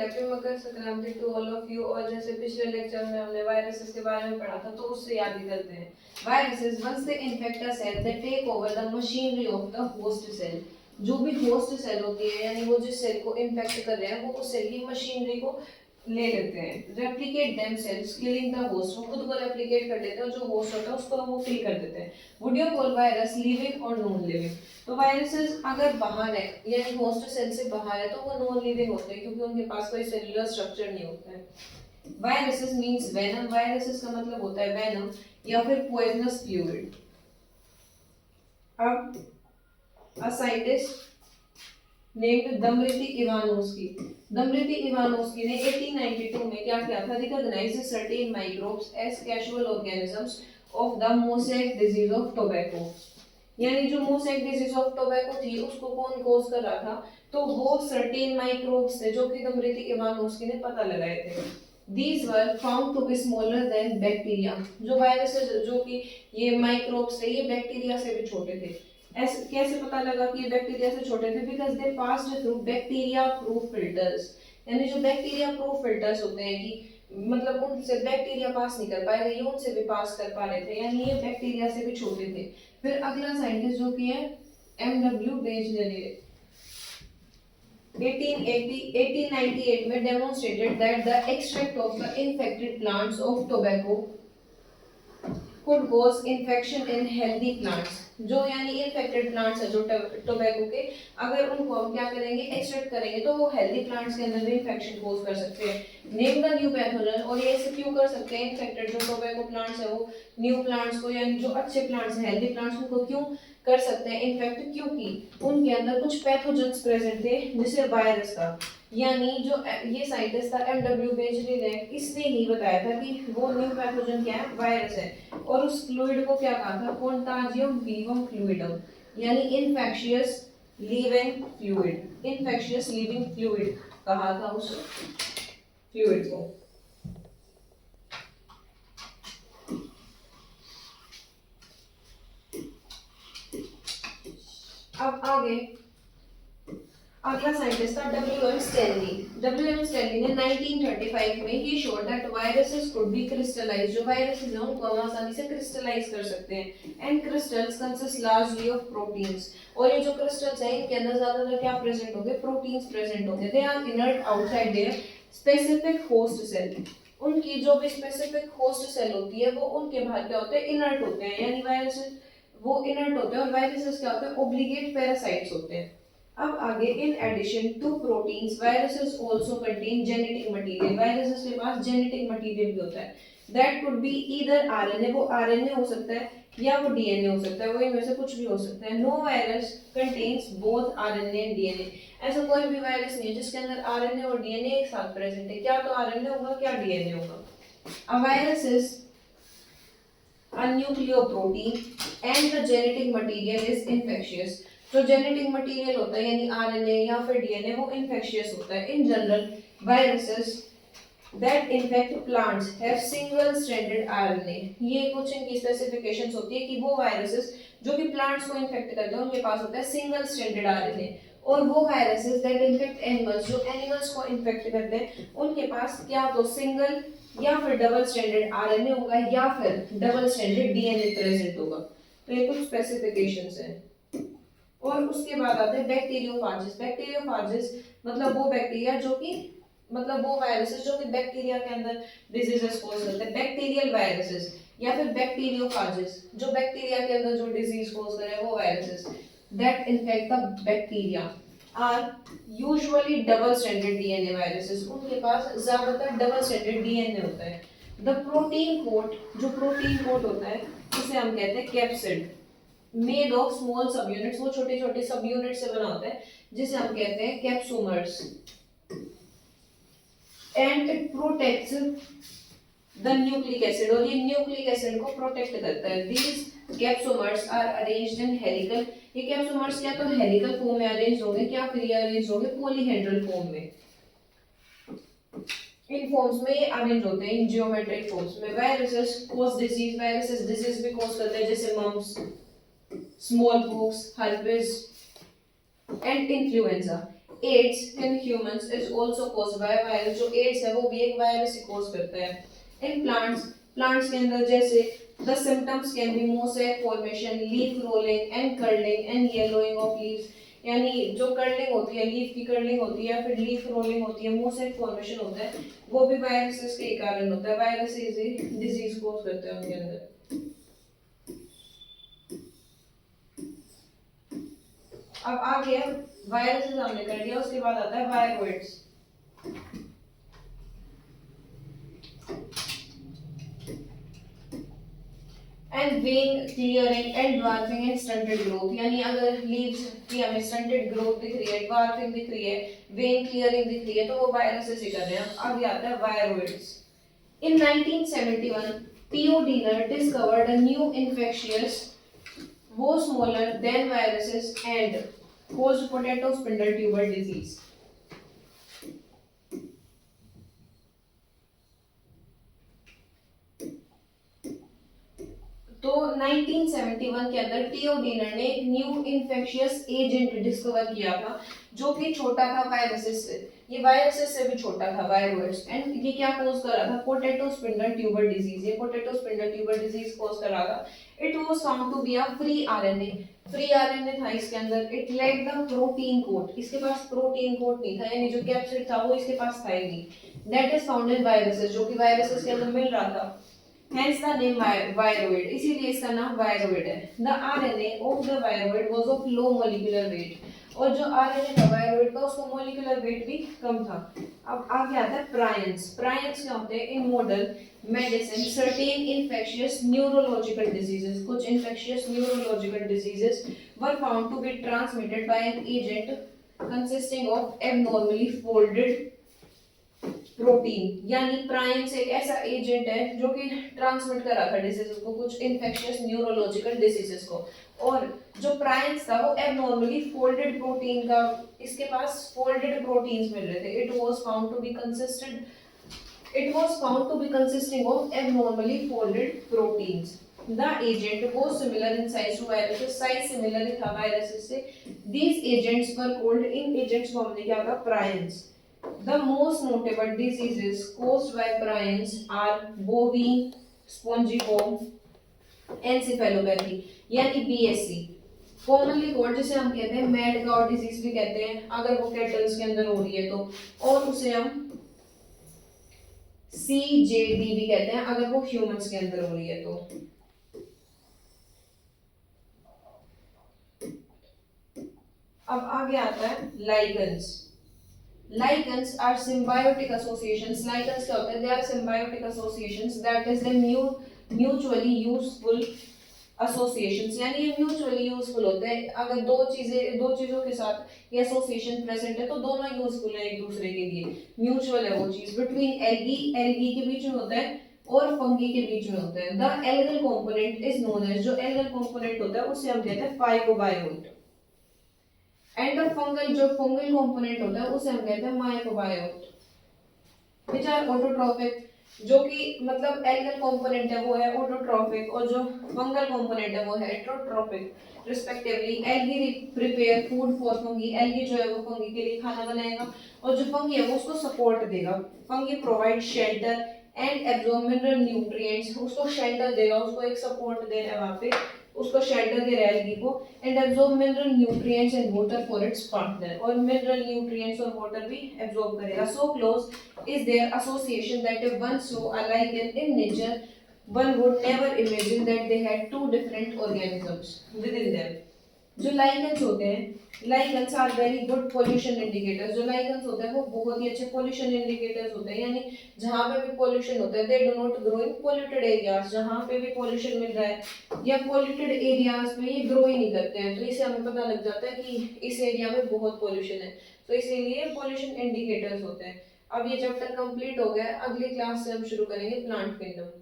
Happy Makar Sankranti to all of you. और जैसे पिछले लेक्चर में हमने वायरसेस के बारे में पढ़ा था तो उससे याद ही करते हैं। Viruses once they infect a cell they take over the machinery of the host cell. जो भी होस्ट सेल होती है यानी वो जिस सेल को इन्फेक्ट कर रहे हैं वो उस सेल की मशीनरी को ले लेते हैं। Replicate themselves killing the host, वो खुद को रेप्लिकेट कर लेते हैं और जो होस्ट होता है उसको वो किल कर देते हैं। Would you call virus living और नॉन लिविंग? तो वायरसेस अगर बाहर है यानी होस्ट सेल से बाहर है तो वो नॉन लिविंग होते हैं क्योंकि उनके पास कोई सेलुलर स्ट्रक्चर नहीं होता है। वायरसेस मींस वेनम, वायरसेस का मतलब होता है वेनम या फिर पॉइजनस फ्लूइड। अब a scientist named Damayanti Ivanovsky, Damayanti Ivanovsky ने 1892 में क्या किया था? Recognised certain microbes as casual organisms of the mosaic disease of tobacco. यानी जो मोसैक डिजीज ऑफ टोबैको थी उसको कौन कोज कर रहा था? तो वो सर्टेन माइक्रोब्स थे जो कि दमयंती इवानोव्स्की ने पता लगाए थे। These were found to be smaller than bacteria। जो वायरसेस जो कि ये माइक्रोब्स थे ये बैक्टीरिया से भी छोटे थे। ऐसे कैसे पता लगा कि ये बैक्टीरिया से छोटे थे? Because they passed through bacteria proof filters. यानी जो बैक्टीरिया प्रूफ फिल्टर्स होते हैं कि मतलब उनसे बैक्टीरिया पास नहीं कर पाए, ये उनसे भी पास कर पा रहे थे, यानी ये बैक्टीरिया से भी छोटे थे। फिर अगला साइंटिस्ट जो कि है एमडब्ल्यू बेजलेरी 1898 में demonstrated that the extract of the infected plants of tobacco could cause infection in healthy plants। जो यानी इन्फेक्टेड प्लांट्स है जो टोबैको के, अगर उनको हम क्या करेंगे? एक्सट्रैक्ट करेंगे तो वो हेल्दी प्लांट्स के अंदर भी इन्फेक्शन कोज कर सकते हैं। नेम द न्यू पैथोजन, और ये ऐसे क्यों कर सकते हैं? इन्फेक्टेड जो टोबैको प्लांट्स है वो न्यू प्लांट्स को यानी जो अच्छे प्लांट्स हैं हेल्दी प्लांट्स उनको क्यों कर सकते हैं इन्फेक्ट? क्योंकि उनके अंदर कुछ पैथोजेंस प्रेजेंट थे जिसे वायरस का, यानी जो ये साइंटिस्ट था एमडब्ल्यू बेजली ने, इसने ही बताया था कि वो न्यू पैथोजन क्या है? वायरस है। और उस फ्लूइड को क्या कहा था? कॉन्टाजियम वीवम फ्लूइडम, यानी infectious living fluid, infectious living fluid कहा था उस फ्लूइड को। अब आगे अगला साइंटिस्ट था डब्ल्यू.एम. स्टैनली। डब्ल्यू.एम. स्टैनली ने 1935 में he showed that viruses could be crystallised, जो वायरसेस हैं उनको हम आसानी से क्रिस्टलाइज कर सकते हैं। And crystals consist largely of proteins, और ये जो क्रिस्टल्स हैं इनके अंदर ज्यादातर क्या प्रेजेंट होंगे? प्रोटीन्स प्रेजेंट होंगे। They are inert outside their specific host cell, उनकी जो भी स्पेसिफिक होस्ट सेल होती है वो उनके बाहर क्या होते हैं? इनर्ट होते हैं, यानी वायरसेस वो इनर्ट होते हैं। और वायरसेस क्या होते हैं? ओब्लिगेट पैरासाइट्स होते हैं। अब आगे in addition to proteins viruses also contain genetic material, viruses के पास जेनेटिक मटेरियल भी होता है। That could be either RNA, वो आरएनए हो सकता है या वो डीएनए हो सकता है, वो इनमें से कुछ भी हो सकता है। No virus contains both RNA and DNA, ऐसा कोई भी वायरस नहीं है जिसके अंदर आरएनए और डीएनए एक साथ प्रेजेंट है। क्या तो आरएनए होगा क्या डीएनए होगा। A virus is a nucleoprotein and the genetic material is infectious। जो जेनेटिक मटेरियल होता है यानी आरएनए या फिर डीएनए वो इन्फेक्शियस होता है। In general viruses that infect plants have single stranded RNA, ये कुछ इनकी स्पेसिफिकेशंस होती है कि वो वायरसेस जो कि प्लांट्स को इन्फेक्ट करते हैं उनके पास होता है सिंगल स्ट्रैंडेड आरएनए। और वो वायरसेस दैट इन्फेक्ट एनिमल्स, जो एनिमल्स को इन्फेक्ट करते हैं उनके पास क्या तो सिंगल या फिर डबल स्ट्रैंडेड आरएनए होगा या फिर डबल स्ट्रैंडेड डीएनए प्रेजेंट होगा। तो ये कुछ स्पेसिफिकेशंस हैं। और उसके बाद आते हैं बैक्टीरियोफाजिस। बैक्टीरियोफाजिस मतलब वो बैक्टीरिया जो कि मतलब वो वायरसेस जो कि बैक्टीरिया के अंदर डिजीजेस कॉज करते हैं, बैक्टीरियल वायरसेस या फिर बैक्टीरियोफाजिस जो बैक्टीरिया के अंदर जो डिजीज कॉज करे वो viruses that infect the bacteria are usually double stranded DNA viruses, उनके पास ज्यादातर डबल स्ट्रैंडेड डीएनए होता है। द प्रोटीन कोट, जो प्रोटीन कोट होता है उसे हम कहते हैं capsid, made of small subunits, वो छोटे छोटे सब यूनिट से बना होता है जिसे हम कहते हैं capsomers. And it protects the nucleic acid, और ये न्यूक्लिक एसिड को प्रोटेक्ट करता है। These capsomers are arranged in helical, ये कैप्सोमर्स क्या तो हेलिकल फॉर्म में अरेंज होंगे क्या फिर ये अरेंज होंगे पॉलीहेड्रल फॉर्म में। इन फॉर्म्स में ये अरेंज होते हैं इन जियोमेट्रिक फॉर्म्स में। Viruses cause disease, viruses disease भी कॉज करते हैं जैसे mumps, smallpox, herpes and influenza. AIDS in humans is also caused by virus, जो एड्स है वो भी एक वायरस ही कॉज करता है। इन प्लांट्स, प्लांट्स के अंदर जैसे the symptoms can be mosaic formation, leaf rolling and curling and yellowing of leaves, यानी जो कर्लिंग होती है, लीफ की कर्लिंग होती है, फिर लीफ रोलिंग होती है, मोसेक फॉर्मेशन होता है, वो भी वायरसेस के कारण होता है। वायरसेस ही डिजीज कॉज करते हैं उनके अंदर। अब आ गया वायरसेस हमने कर लिया, उसके बाद आता है viroids. And when clearing and dwarfing and stunted growth, यानी अगर लीव्स की हमें स्टंटेड ग्रोथ दिख रही है, ड्वार्फिंग दिख रही है, वेन क्लियरिंग दिख रही है, तो वो वायरसेस ही कर रहे हैं। अब आता है viroids. In 1971, Theo Diener discovered a new infectious, was smaller than viruses and caused potato spindle tuber disease. तो 1971 के अंदर टियो डीनर ने एक न्यू इन्फेक्शियस एजेंट डिस्कवर किया था, जो कि छोटा था वायरसेस से, ये वायरसेस से भी छोटा था, वायरोइड्स। एंड ये क्या कॉज कर रहा था? Potato spindle tuber disease. ये potato spindle tuber disease cause कर रहा था। It was found to be a free RNA, free RNA था इसके अंदर। It lacked the protein code, इसके पास प्रोटीन कोड नहीं था, यानी जो कैप्सिड था वो इसके पास था ही नहीं। That is found in viruses, जो कि वायरसेस के अंदर मिल रहा था। Hence the name viroid, इसीलिए इसका नाम viroid है। The RNA of the viroid was of low molecular weight, और जो RNA था viroid का उसका molecular weight भी कम था। अब आगे आता है prions। Prions क्या होते हैं? In modern medicine, certain infectious neurological diseases, कुछ infectious neurological diseases were found to be transmitted by an agent consisting of abnormally folded protein, यानी प्राइम्स एक ऐसा एजेंट है जो कि ट्रांसमिट कर रहा था डिसीजेस को, कुछ इन्फेक्शियस न्यूरोलॉजिकल डिसीजेस को। और जो प्राइम्स था वो एबनॉर्मली फोल्डेड प्रोटीन का, इसके पास फोल्डेड प्रोटीन्स मिल रहे थे। It was found to be consisting of abnormally folded proteins. The agent was similar in size to viruses, size similar ही था वायरसेस से। These agents were called, इन एजेंट्स को हमने क्या कहा? Prions. The most notable diseases caused by prions are bovine spongiform encephalopathy, यानी BSC, commonly called, जिसे हम कहते हैं मैड काउ डिजीज भी कहते हैं अगर वो कैटल्स के अंदर हो रही है तो, और उसे हम CJD भी कहते हैं अगर वो ह्यूमंस के अंदर हो रही है तो। अब आगे आता है लाइगन्स। Lichens are symbiotic associations. Lichens क्या होते हैं? They are symbiotic associations, that is the mutually useful associations, यानी ये mutually useful होते हैं। अगर दो चीजों के साथ ये association present है तो दोनों useful है एक दूसरे के लिए, mutual है वो चीज। Between algae के बीच में होता है और fungi के बीच में होता है। The algal component is known as, जो algal component होता है उसे हम कहते हैं phycobiote। एंड द फंगल, जो फंगल कंपोनेंट होता है उसे हम कहते हैं माइक्रोबायोट। व्हिच आर ऑटोट्रॉफिक, जो कि मतलब एल्गल कंपोनेंट है वो है ऑटोट्रॉफिक, और जो फंगल कंपोनेंट है वो है heterotrophic respectively. Algae prepare food for fungi, algae जो है वो फंगी के लिए खाना बनाएगा, और जो फंगी है वो उसको सपोर्ट देगा। Fungi provide shelter and absorb mineral nutrients, उसको शेल्टर देगा, उसको एक सपोर्ट दे रहा है वहां पे, उसको शेल्टर दे रहा है एल्गी को। And absorb mineral nutrients and water for its partner, और मिनरल न्यूट्रिएंट्स और वाटर भी एब्जॉर्ब करेगा। So close is their association that if one saw a lichen in nature, one would never imagine that they had two different organisms within them. जो lichens होते हैं, lichens are very good pollution indicators. जो lichens होते हैं वो बहुत ही अच्छे pollution indicators होते हैं, यानी जहाँ पे भी पोल्यूशन होता है, they do not grow in polluted areas, जहाँ पे भी पोल्यूशन मिल रहा है या पोल्यूटेड एरियाज में ये ग्रो ही नहीं करते हैं, तो इससे हमें पता लग जाता है कि इस एरिया में बहुत पोल्यूशन है, तो इसीलिए पोल्यूशन इंडिकेटर्स होते हैं। अब ये चैप्टर कंप्लीट हो गया, अगली क्लास से हम शुरू करेंगे प्लांट किंगडम।